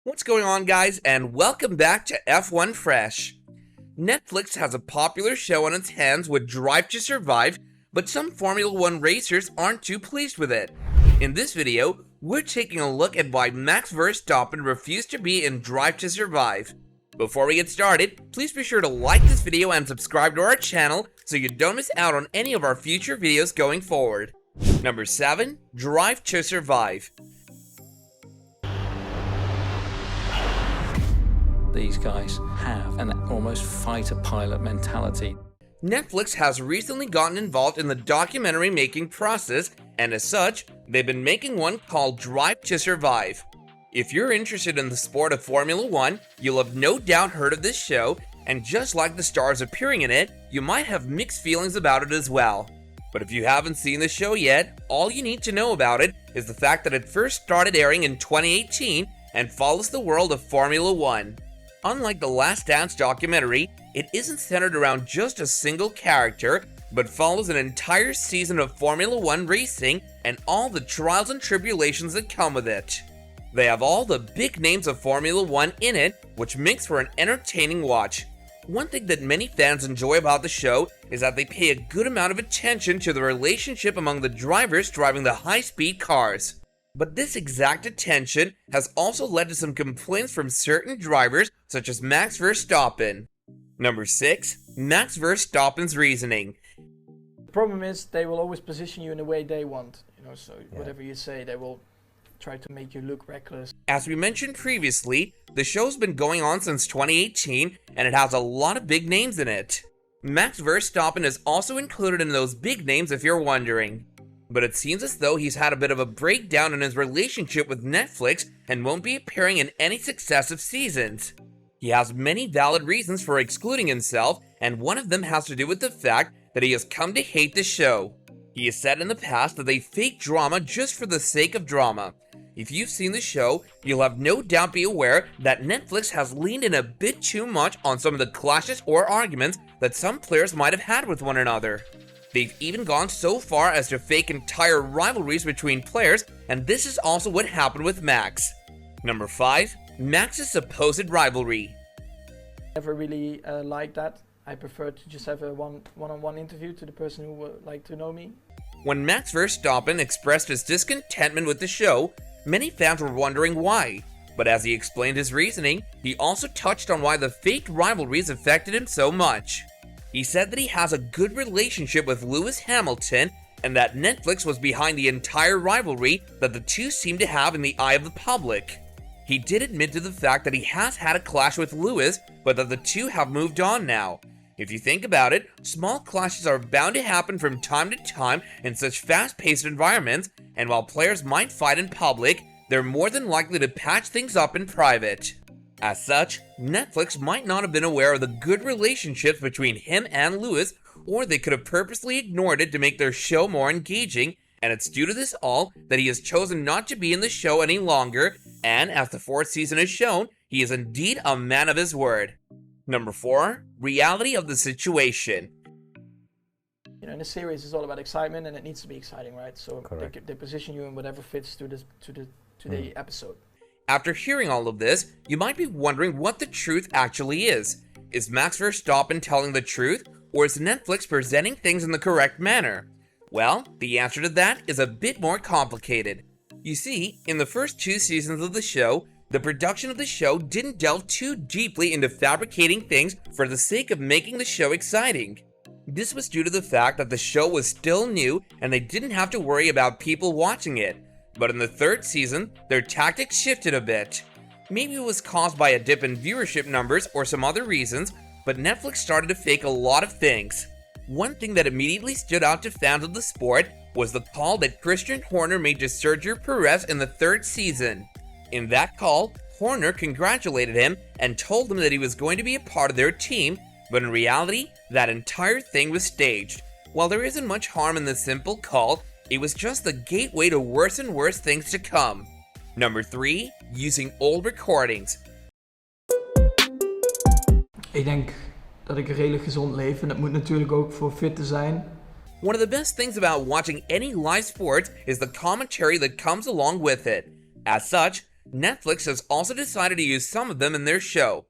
What's going on, guys, and welcome back to F1 Fresh. Netflix has a popular show on its hands with Drive to Survive, but some Formula 1 racers aren't too pleased with it. In this video, we're taking a look at why Max Verstappen refused to be in Drive to Survive. Before we get started, please be sure to like this video and subscribe to our channel so you don't miss out on any of our future videos going forward. Number 7. Drive to Survive. These guys have an almost fighter pilot mentality. Netflix has recently gotten involved in the documentary making process, and as such, they've been making one called Drive to Survive. If you're interested in the sport of Formula 1, you'll have no doubt heard of this show, and just like the stars appearing in it, you might have mixed feelings about it as well. But if you haven't seen the show yet, all you need to know about it is the fact that it first started airing in 2018 and follows the world of Formula 1. Unlike the Last Dance documentary, it isn't centered around just a single character, but follows an entire season of Formula 1 racing and all the trials and tribulations that come with it. They have all the big names of Formula 1 in it, which makes for an entertaining watch. One thing that many fans enjoy about the show is that they pay a good amount of attention to the relationship among the drivers driving the high-speed cars. But this exact attention has also led to some complaints from certain drivers, such as Max Verstappen. Number 6. Max Verstappen's reasoning. The problem is they will always position you in the way they want. So whatever you say, they will try to make you look reckless. As we mentioned previously, the show's been going on since 2018, and it has a lot of big names in it. Max Verstappen is also included in those big names if you're wondering. But it seems as though he's had a bit of a breakdown in his relationship with Netflix and won't be appearing in any successive seasons. He has many valid reasons for excluding himself, and one of them has to do with the fact that he has come to hate the show. He has said in the past that they fake drama just for the sake of drama. If you've seen the show, you'll have no doubt be aware that Netflix has leaned in a bit too much on some of the clashes or arguments that some players might have had with one another. They've even gone so far as to fake entire rivalries between players, and this is also what happened with Max. Number 5. Max's supposed rivalry. Never really liked that. I prefer to just have a one-on-one interview to the person who would like to know me. When Max Verstappen expressed his discontentment with the show, many fans were wondering why. But as he explained his reasoning, he also touched on why the faked rivalries affected him so much. He said that he has a good relationship with Lewis Hamilton and that Netflix was behind the entire rivalry that the two seem to have in the eye of the public. He did admit to the fact that he has had a clash with Lewis, but that the two have moved on now. If you think about it, small clashes are bound to happen from time to time in such fast-paced environments, and while players might fight in public, they're more than likely to patch things up in private. As such, Netflix might not have been aware of the good relationships between him and Lewis, or they could have purposely ignored it to make their show more engaging, and it's due to this all that he has chosen not to be in the show any longer, and as the 4th season has shown, he is indeed a man of his word. Number 4. Reality of the situation. In a series, it's all about excitement, and it needs to be exciting, right? So they position you in whatever fits to the episode. After hearing all of this, you might be wondering what the truth actually is. Is Max Verstappen telling the truth, or is Netflix presenting things in the correct manner? Well, the answer to that is a bit more complicated. You see, in the first 2 seasons of the show, the production of the show didn't delve too deeply into fabricating things for the sake of making the show exciting. This was due to the fact that the show was still new and they didn't have to worry about people watching it. But in the 3rd season, their tactics shifted a bit. Maybe it was caused by a dip in viewership numbers or some other reasons, but Netflix started to fake a lot of things. One thing that immediately stood out to fans of the sport was the call that Christian Horner made to Sergio Perez in the 3rd season. In that call, Horner congratulated him and told him that he was going to be a part of their team, but in reality, that entire thing was staged. While there isn't much harm in the simple call, it was just the gateway to worse and worse things to come. Number 3. Using old recordings. Ik denk dat ik een redelijk gezond leef en dat moet natuurlijk ook voor fit te zijn. One of the best things about watching any live sports is the commentary that comes along with it. As such, Netflix has also decided to use some of them in their show.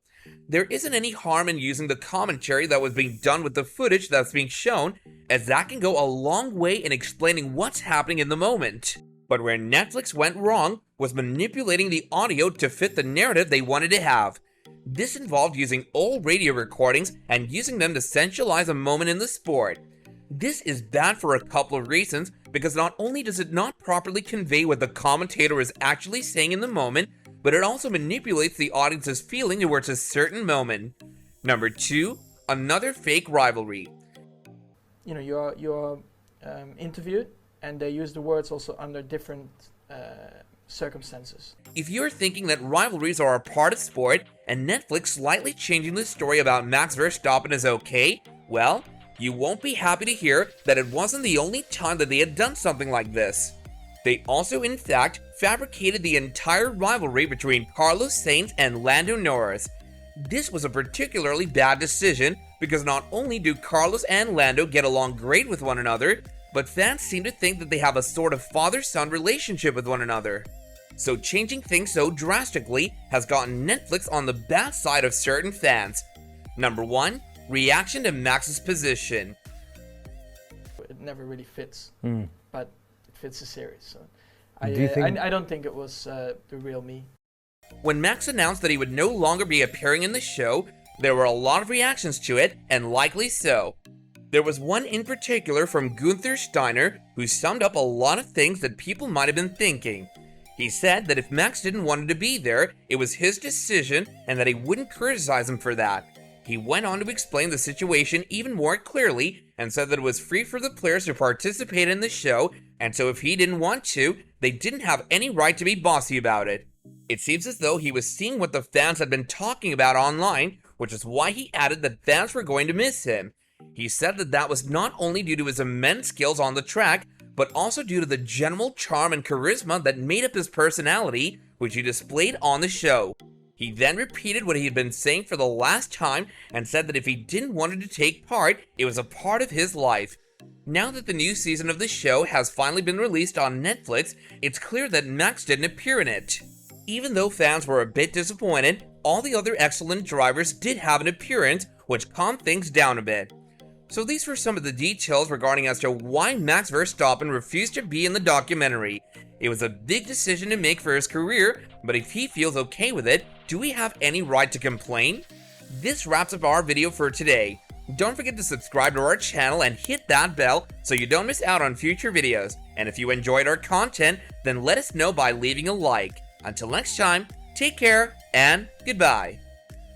There isn't any harm in using the commentary that was being done with the footage that's being shown, as that can go a long way in explaining what's happening in the moment. But where Netflix went wrong was manipulating the audio to fit the narrative they wanted to have. This involved using old radio recordings and using them to sensualize a moment in the sport. This is bad for a couple of reasons, because not only does it not properly convey what the commentator is actually saying in the moment, but it also manipulates the audience's feeling towards a certain moment. Number 2, another fake rivalry. You know, you're interviewed, and they use the words also under different circumstances. If you're thinking that rivalries are a part of sport, and Netflix slightly changing the story about Max Verstappen is okay, well, you won't be happy to hear that it wasn't the only time that they had done something like this. They also, in fact, fabricated the entire rivalry between Carlos Sainz and Lando Norris. This was a particularly bad decision because not only do Carlos and Lando get along great with one another, but fans seem to think that they have a sort of father-son relationship with one another. So changing things so drastically has gotten Netflix on the bad side of certain fans. Number 1, reaction to Max's position. It never really fits, but it fits the series. So I don't think it was the real me. When Max announced that he would no longer be appearing in the show, there were a lot of reactions to it, and likely so. There was one in particular from Gunther Steiner who summed up a lot of things that people might have been thinking. He said that if Max didn't want to be there, it was his decision and that he wouldn't criticize him for that. He went on to explain the situation even more clearly and said that it was free for the players to participate in the show, and so if he didn't want to, they didn't have any right to be bossy about it. It seems as though he was seeing what the fans had been talking about online, which is why he added that fans were going to miss him. He said that that was not only due to his immense skills on the track, but also due to the general charm and charisma that made up his personality, which he displayed on the show. He then repeated what he had been saying for the last time and said that if he didn't want to take part, it was a part of his life. Now that the new season of the show has finally been released on Netflix, it's clear that Max didn't appear in it. Even though fans were a bit disappointed, all the other excellent drivers did have an appearance, which calmed things down a bit. So these were some of the details regarding as to why Max Verstappen refused to be in the documentary. It was a big decision to make for his career, but if he feels okay with it, do we have any right to complain? This wraps up our video for today. Don't forget to subscribe to our channel and hit that bell so you don't miss out on future videos. And if you enjoyed our content, then let us know by leaving a like. Until next time, take care and goodbye.